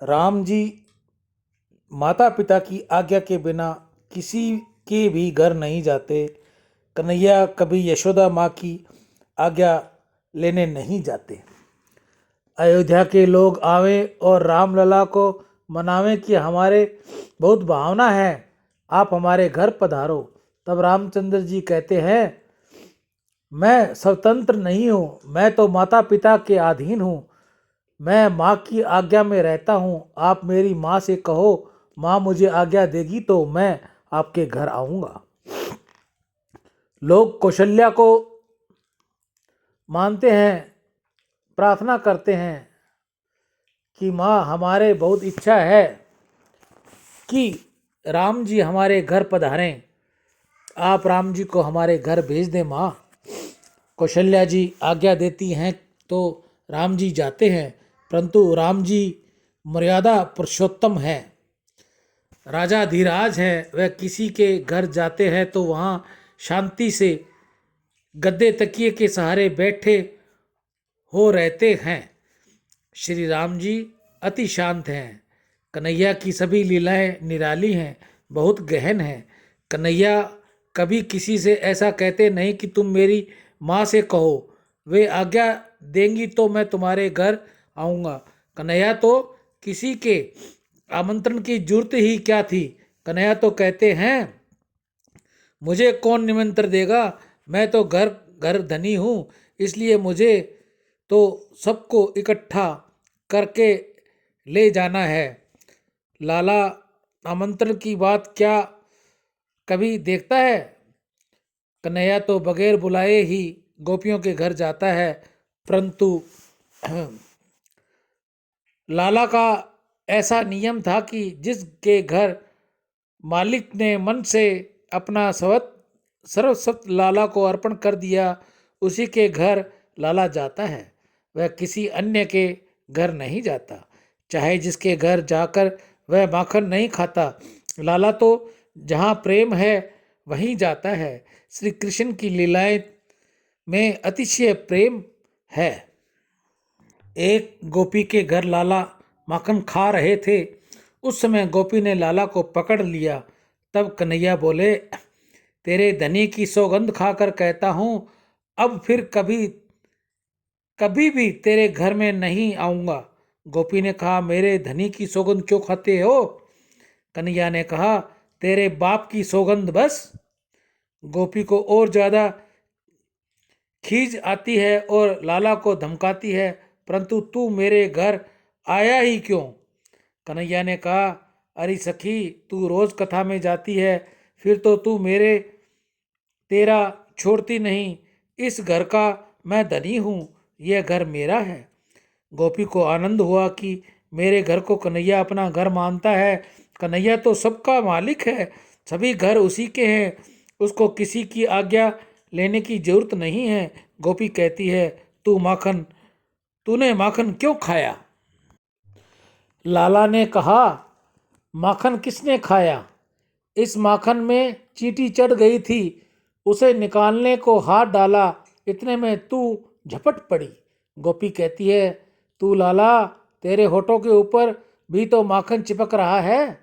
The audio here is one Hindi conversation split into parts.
राम जी माता पिता की आज्ञा के बिना किसी के भी घर नहीं जाते। कन्हैया कभी यशोदा माँ की आज्ञा लेने नहीं जाते। अयोध्या के लोग आवे और रामलला को मनावे कि हमारे बहुत भावना है, आप हमारे घर पधारो। तब रामचंद्र जी कहते हैं, मैं स्वतंत्र नहीं हूँ, मैं तो माता पिता के अधीन हूँ। मैं माँ की आज्ञा में रहता हूँ। आप मेरी माँ से कहो, माँ मुझे आज्ञा देगी तो मैं आपके घर आऊँगा। लोग कौशल्या को मानते हैं, प्रार्थना करते हैं कि माँ हमारे बहुत इच्छा है कि राम जी हमारे घर पधारें। आप राम जी को हमारे घर भेज दें माँ। कौशल्या जी आज्ञा देती हैं तो राम जी जाते हैं, परंतु राम जी मर्यादा पुरुषोत्तम हैं, राजा धीराज हैं। वह किसी के घर जाते हैं तो वहाँ शांति से गद्दे तकिए के सहारे बैठे हो रहते हैं। श्री राम जी अति शांत हैं। कन्हैया की सभी लीलाएं निराली हैं, बहुत गहन हैं। कन्हैया कभी किसी से ऐसा कहते नहीं कि तुम मेरी माँ से कहो, वे आज्ञा देंगी तो मैं तुम्हारे घर आऊँगा। कन्हैया तो किसी के आमंत्रण की जरूरत ही क्या थी। कन्हैया तो कहते हैं, मुझे कौन निमंत्रण देगा, मैं तो घर घर धनी हूँ, इसलिए मुझे तो सबको इकट्ठा करके ले जाना है। लाला आमंत्रण की बात क्या कभी देखता है। कन्हैया तो बगैर बुलाए ही गोपियों के घर जाता है, परंतु लाला का ऐसा नियम था कि जिसके घर मालिक ने मन से अपना सर्वस्व लाला को अर्पण कर दिया, उसी के घर लाला जाता है। वह किसी अन्य के घर नहीं जाता, चाहे जिसके घर जाकर वह माखन नहीं खाता। लाला तो जहाँ प्रेम है वहीं जाता है। श्री कृष्ण की लीलाएं में अतिशय प्रेम है। एक गोपी के घर लाला माखन खा रहे थे। उस समय गोपी ने लाला को पकड़ लिया। तब कन्हैया बोले, तेरे धनी की सौगंध खाकर कहता हूँ, अब फिर कभी कभी भी तेरे घर में नहीं आऊँगा। गोपी ने कहा, मेरे धनी की सौगंध क्यों खाते हो। कन्हैया ने कहा, तेरे बाप की सौगंध बस। गोपी को और ज़्यादा खीज आती है और लाला को धमकाती है, परंतु तू मेरे घर आया ही क्यों। कन्हैया ने कहा, अरे सखी, तू रोज कथा में जाती है, फिर तो तू तेरा छोड़ती नहीं। इस घर का मैं धनी हूँ, यह घर मेरा है। गोपी को आनंद हुआ कि मेरे घर को कन्हैया अपना घर मानता है। कन्हैया तो सबका मालिक है, सभी घर उसी के हैं, उसको किसी की आज्ञा लेने की जरूरत नहीं है। गोपी कहती है, तूने माखन क्यों खाया। लाला ने कहा, माखन किसने खाया, इस माखन में चींटी चढ़ गई थी, उसे निकालने को हाथ डाला, इतने में तू झपट पड़ी। गोपी कहती है, तू लाला, तेरे होठों के ऊपर भी तो माखन चिपक रहा है।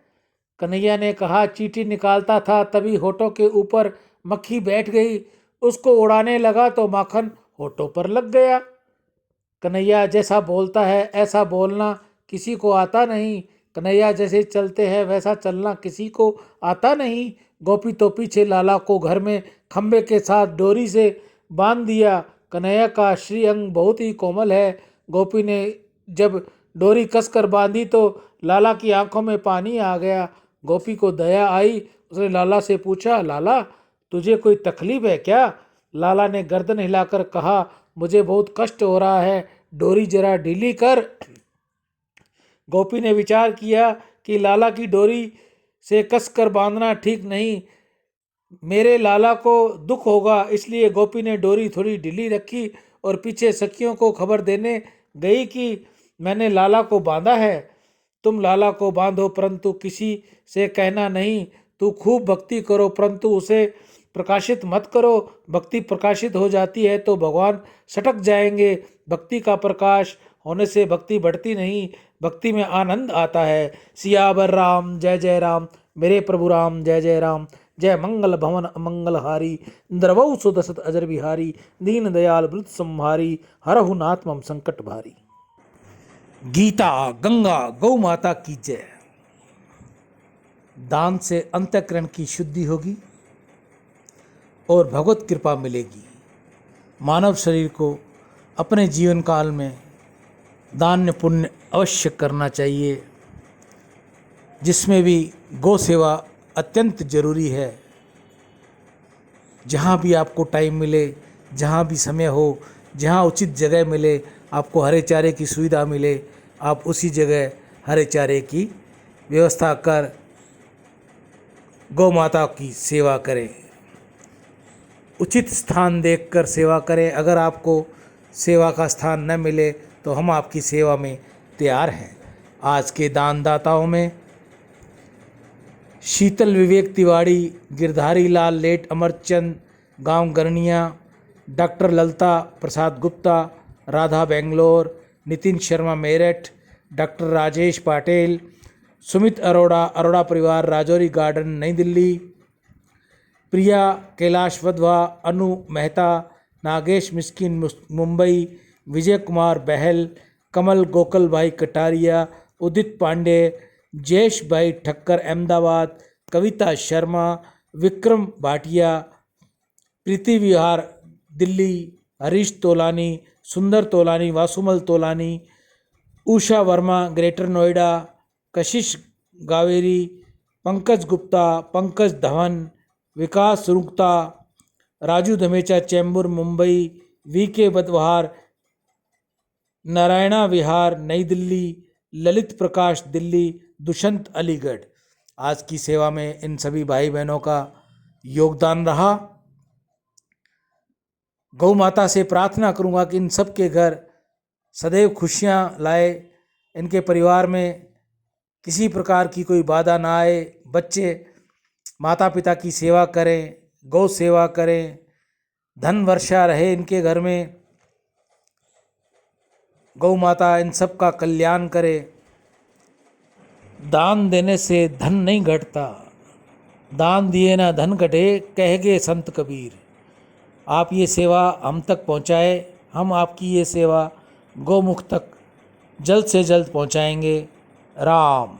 कन्हैया ने कहा, चींटी निकालता था तभी होठों के ऊपर मक्खी बैठ गई, उसको उड़ाने लगा तो माखन होठों पर लग गया। कन्हैया जैसा बोलता है ऐसा बोलना किसी को आता नहीं, कन्हैया जैसे चलते हैं वैसा चलना किसी को आता नहीं। गोपी तो पीछे लाला को घर में खंबे के साथ डोरी से बांध दिया। कन्हैया का श्री अंग बहुत ही कोमल है। गोपी ने जब डोरी कसकर बांधी तो लाला की आंखों में पानी आ गया। गोपी को दया आई, उसने लाला से पूछा, लाला तुझे कोई तकलीफ है क्या। लाला ने गर्दन हिलाकर कहा, मुझे बहुत कष्ट हो रहा है, डोरी जरा ढीली कर। गोपी ने विचार किया कि लाला की डोरी से कसकर बांधना ठीक नहीं, मेरे लाला को दुख होगा, इसलिए गोपी ने डोरी थोड़ी ढीली रखी और पीछे सखियों को खबर देने गई कि मैंने लाला को बांधा है। तुम लाला को बांधो, परंतु किसी से कहना नहीं। तू खूब भक्ति करो, परंतु उसे प्रकाशित मत करो। भक्ति प्रकाशित हो जाती है तो भगवान सटक जाएंगे। भक्ति का प्रकाश होने से भक्ति बढ़ती नहीं, भक्ति में आनंद आता है। सियावर राम जय जय राम, मेरे प्रभु राम जय जय राम। जय मंगल भवन अमंगलहारी, द्रवौ सुदसत अजर बिहारी। दीन दयाल वृत संहारी, हरहु नाथ मम संकट भारी। गीता गंगा गौ माता की जय। दान से अंतःकरण की शुद्धि होगी और भगवत कृपा मिलेगी। मानव शरीर को अपने जीवन काल में दान पुण्य अवश्य करना चाहिए, जिसमें भी गौ सेवा अत्यंत जरूरी है। जहाँ भी आपको टाइम मिले, जहाँ भी समय हो, जहाँ उचित जगह मिले, आपको हरे चारे की सुविधा मिले, आप उसी जगह हरे चारे की व्यवस्था कर गौ माता की सेवा करें। उचित स्थान देखकर सेवा करें। अगर आपको सेवा का स्थान न मिले तो हम आपकी सेवा में तैयार हैं। आज के दानदाताओं में शीतल विवेक तिवारी, गिरधारी लाल लेट अमरचंद गांव गरनिया, डॉक्टर ललता प्रसाद गुप्ता राधा बेंगलोर, नितिन शर्मा मेरठ, डॉक्टर राजेश पाटिल, सुमित अरोड़ा अरोड़ा परिवार राजौरी गार्डन नई दिल्ली, प्रिया कैलाश वधवा, अनु मेहता, नागेश मिस्किन मुंबई, विजय कुमार बहल, कमल गोकल भाई कटारिया, उदित पांडे, जयेश भाई ठक्कर अहमदाबाद, कविता शर्मा, विक्रम भाटिया, प्रीति विहार दिल्ली, हरीश तोलानी, सुंदर तोलानी, वासुमल तोलानी, उषा वर्मा ग्रेटर नोएडा, कशिश गावेरी, पंकज गुप्ता, पंकज धवन, विकास रुक्ता, राजू धमेचा चैम्बूर मुंबई, वीके बदवहार नारायणा विहार नई दिल्ली, ललित प्रकाश दिल्ली, दुष्यंत अलीगढ़। आज की सेवा में इन सभी भाई बहनों का योगदान रहा। गौ माता से प्रार्थना करूंगा कि इन सब के घर सदैव खुशियां लाए, इनके परिवार में किसी प्रकार की कोई बाधा ना आए। बच्चे माता पिता की सेवा करें, गौ सेवा करें, धन वर्षा रहे इनके घर में। गौ माता इन सब का कल्याण करे। दान देने से धन नहीं घटता, दान दिए ना धन घटे, कह गए संत कबीर। आप ये सेवा हम तक पहुँचाए, हम आपकी ये सेवा गौमुख तक जल्द से जल्द पहुँचाएंगे। राम।